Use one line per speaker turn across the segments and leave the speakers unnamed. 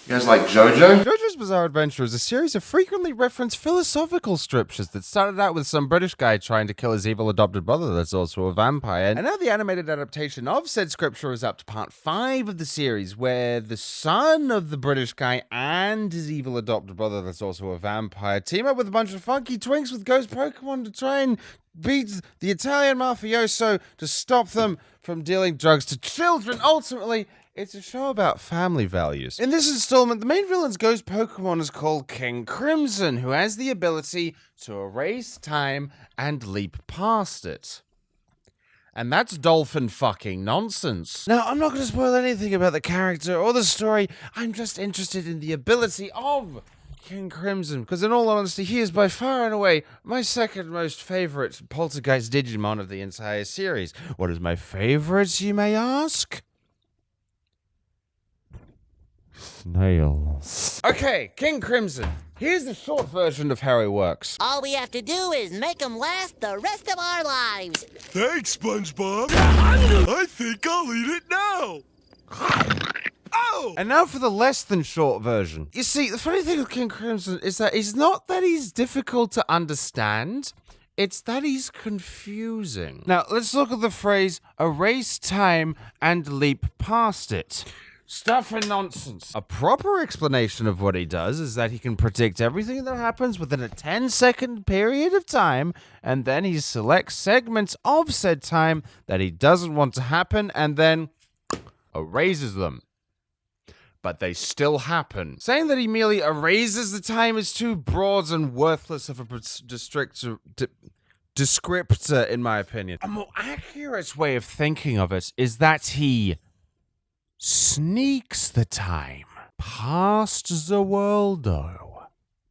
You guys like JoJo?
JoJo's Bizarre Adventure is a series of frequently referenced philosophical scriptures that started out with some British guy trying to kill his evil adopted brother that's also a vampire. And now the animated adaptation of said scripture is up to part 5 of the series, where the son of the British guy and his evil adopted brother that's also a vampire team up with a bunch of funky twinks with ghost Pokemon to try and beat the Italian mafioso to stop them from dealing drugs to children. Ultimately, it's a show about family values. In this installment, the main villain's ghost Pokemon is called King Crimson, who has the ability to erase time and leap past it. And that's dolphin fucking nonsense. Now, I'm not going to spoil anything about the character or the story. I'm just interested in the ability of King Crimson, because in all honesty, he is by far and away my second most favorite Poltergeist Digimon of the entire series. What is my favorite, you may ask? Snails. Okay, King Crimson. Here's the short version of how he works.
All we have to do is make him last the rest of our lives.
Thanks, SpongeBob. I think I'll eat it now. Oh!
And now for the less than short version. You see, the funny thing with King Crimson is that it's not that he's difficult to understand, it's that he's confusing. Now, let's look at the phrase, erase time and leap past it. Stuff and nonsense. A proper explanation of what he does is that he can predict everything that happens within a 10-second period of time, and then he selects segments of said time that he doesn't want to happen, and then erases them. But they still happen. Saying that he merely erases the time is too broad and worthless of a descriptor, in my opinion. A more accurate way of thinking of it is that he sneaks the time past the worldo.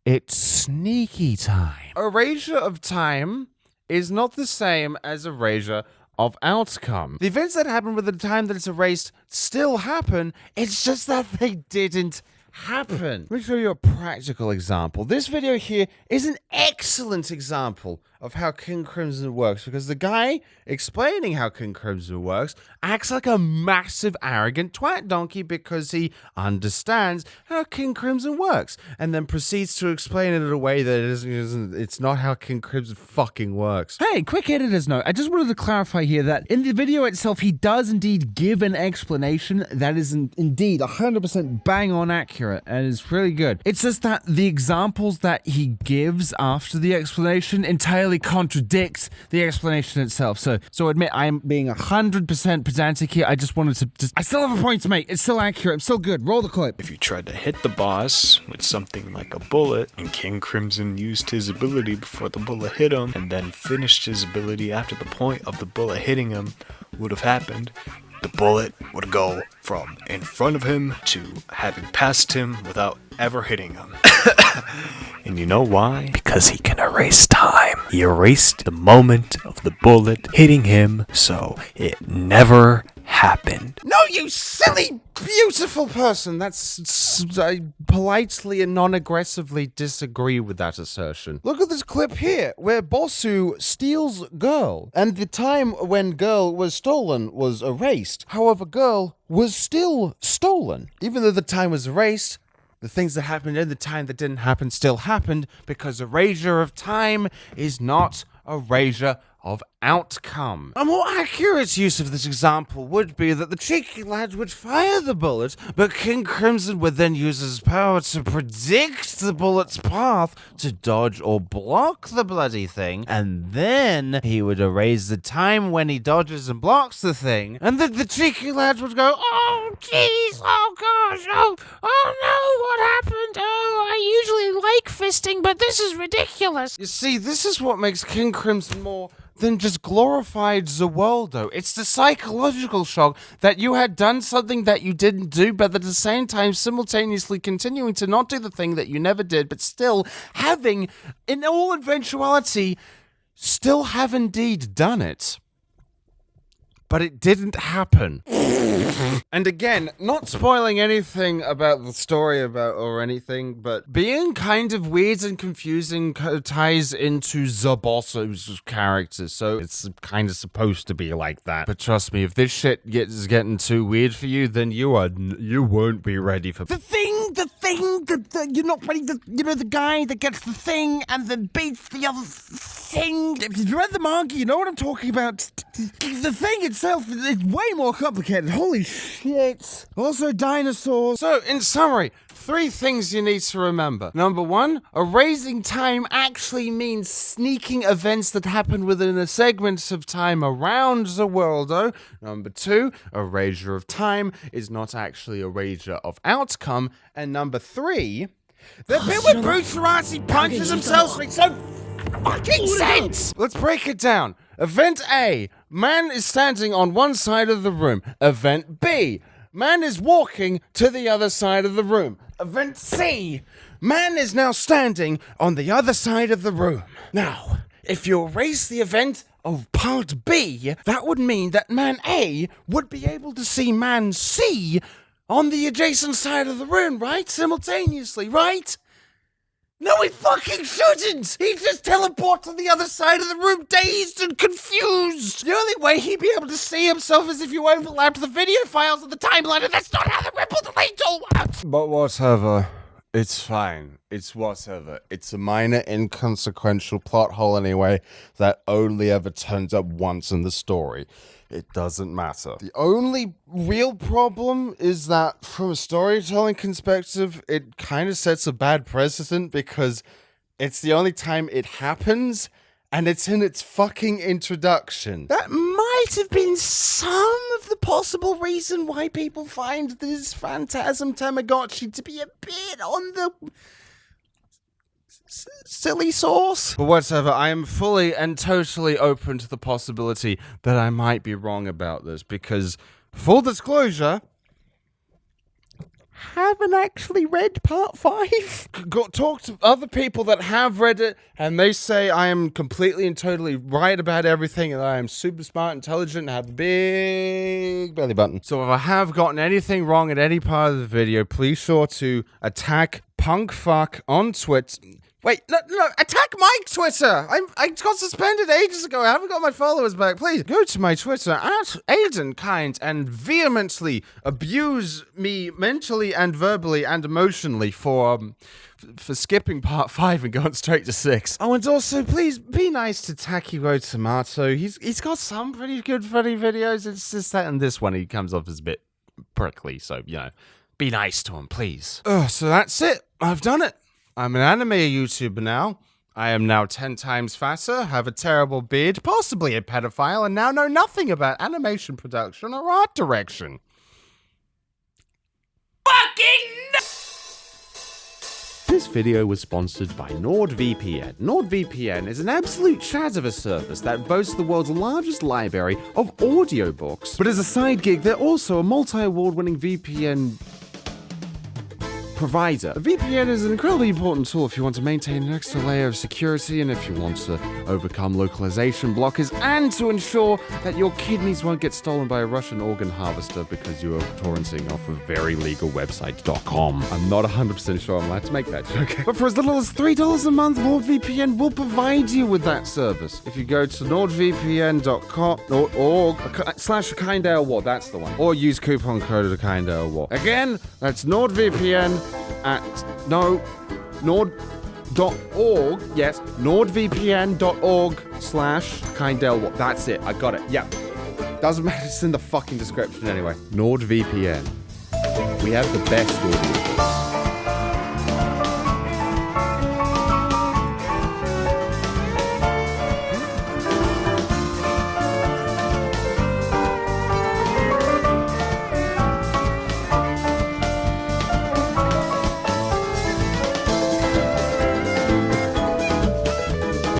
It's sneaky time. Erasure of time is not the same as erasure of outcome. The events that happen within the time that it's erased still happen, it's just that they didn't happen. Let me show you a practical example. This video here is an excellent example of how King Crimson works, because the guy explaining how King Crimson works acts like a massive arrogant twat donkey because he understands how King Crimson works, and then proceeds to explain it in a way that it's not how King Crimson fucking works.
Hey, quick editor's note. I just wanted to clarify here that in the video itself, he does indeed give an explanation that is indeed 100% bang on accurate and is really good. It's just that the examples that he gives after the explanation entirely contradict the explanation itself. So admit I'm being 100% pedantic here. I just wanted to I still have a point to make. It's still accurate. I'm still good. Roll the clip.
If you tried to hit the boss with something like a bullet, and King Crimson used his ability before the bullet hit him, and then finished his ability after the point of the bullet hitting him would have happened, the bullet would go from in front of him to having passed him without ever hitting him. And you know why? Because he can erase time. He erased the moment of the bullet hitting him, so it never happened.
No, you silly, beautiful person! I politely and non-aggressively disagree with that assertion. Look at this clip here, where Bossu steals Girl, and the time when Girl was stolen was erased. However, Girl was still stolen. Even though the time was erased, the things that happened in the time that didn't happen still happened, because erasure of time is not erasure of outcome. A more accurate use of this example would be that the cheeky lad would fire the bullet, but King Crimson would then use his power to predict the bullet's path to dodge or block the bloody thing, and then he would erase the time when he dodges and blocks the thing, and then the cheeky lad would go, "Oh jeez, oh gosh, oh no, what happened? Oh, I usually like fisting, but this is ridiculous." You see, this is what makes King Crimson more than just glorified Zawaldo. It's the psychological shock that you had done something that you didn't do, but at the same time simultaneously continuing to not do the thing that you never did, but still having, in all eventuality, still have indeed done it. But it didn't happen. And again, not spoiling anything about the story or anything, but being kind of weird and confusing ties into Zabosso's character, so it's kind of supposed to be like that. But trust me, if this shit is getting too weird for you, then you won't be ready for the thing
thing, you're not ready, the guy that gets the thing and then beats the other thing. If you've read the manga, you know what I'm talking about. The thing itself is way more complicated. Holy shit. Also dinosaurs.
So, in summary, 3 things you need to remember. Number 1, erasing time actually means sneaking events that happen within a segment of time around the world. Number 2, erasure of time is not actually erasure of outcome. And number 3, the bit where Bruce Cerati punches himself makes so fucking sense! Let's break it down. Event A, man is standing on one side of the room. Event B, man is walking to the other side of the room. Event C, man is now standing on the other side of the room. Now, if you erase the event of part B, that would mean that man A would be able to see man C on the adjacent side of the room, right? Simultaneously, right? No, he fucking shouldn't! He'd just teleport to the other side of the room, dazed and confused! The only way he'd be able to see himself is if you overlapped the video files of the timeline, and that's not how the ripple delay tool works! But whatever. It's fine. It's whatever. It's a minor, inconsequential plot hole anyway that only ever turns up once in the story. It doesn't matter. The only real problem is that from a storytelling perspective, it kind of sets a bad precedent because it's the only time it happens and it's in its fucking introduction. That might have been some of the possible reason why people find this Phantasm Tamagotchi to be a bit on the silly sauce. But whatever, I am fully and totally open to the possibility that I might be wrong about this because, full disclosure, haven't actually read part 5. Talk to other people that have read it, and they say I am completely and totally right about everything, and I am super smart, intelligent, and have a big belly button. So if I have gotten anything wrong at any part of the video, please sure to attack punkfuck on Twitter. Wait, no, attack my Twitter! I got suspended ages ago, I haven't got my followers back. Please, go to my Twitter, at Aidenkind, and vehemently abuse me mentally and verbally and emotionally for skipping part 5 and going straight to 6. Oh, and also, please, be nice to Takiro Tomato. He's got some pretty good funny videos, it's just that in this one he comes off as a bit prickly, so, be nice to him, please. So that's it. I've done it. I'm an anime YouTuber now. I am now 10 times fatter, have a terrible beard, possibly a pedophile, and now know nothing about animation production or art direction. This video was sponsored by NordVPN. NordVPN is an absolute chat of a service that boasts the world's largest library of audiobooks. But as a side gig, they're also a multi-award-winning VPN provider. A VPN is an incredibly important tool if you want to maintain an extra layer of security and if you want to overcome localization blockers and to ensure that your kidneys won't get stolen by a Russian organ harvester because you are torrenting off of verylegalwebsites.com. I'm not 100% sure I'm allowed to make that joke. But for as little as $3 a month, NordVPN will provide you with that service. If you go to nordvpn.com/KindAirWar, that's the one. Or use coupon code KindAirWar. Again, that's NordVPN at nord.org, yes, nordvpn.org/KindAirWar. That's it, I got it, yeah. Doesn't matter, it's in the fucking description anyway. NordVPN. We have the best audio.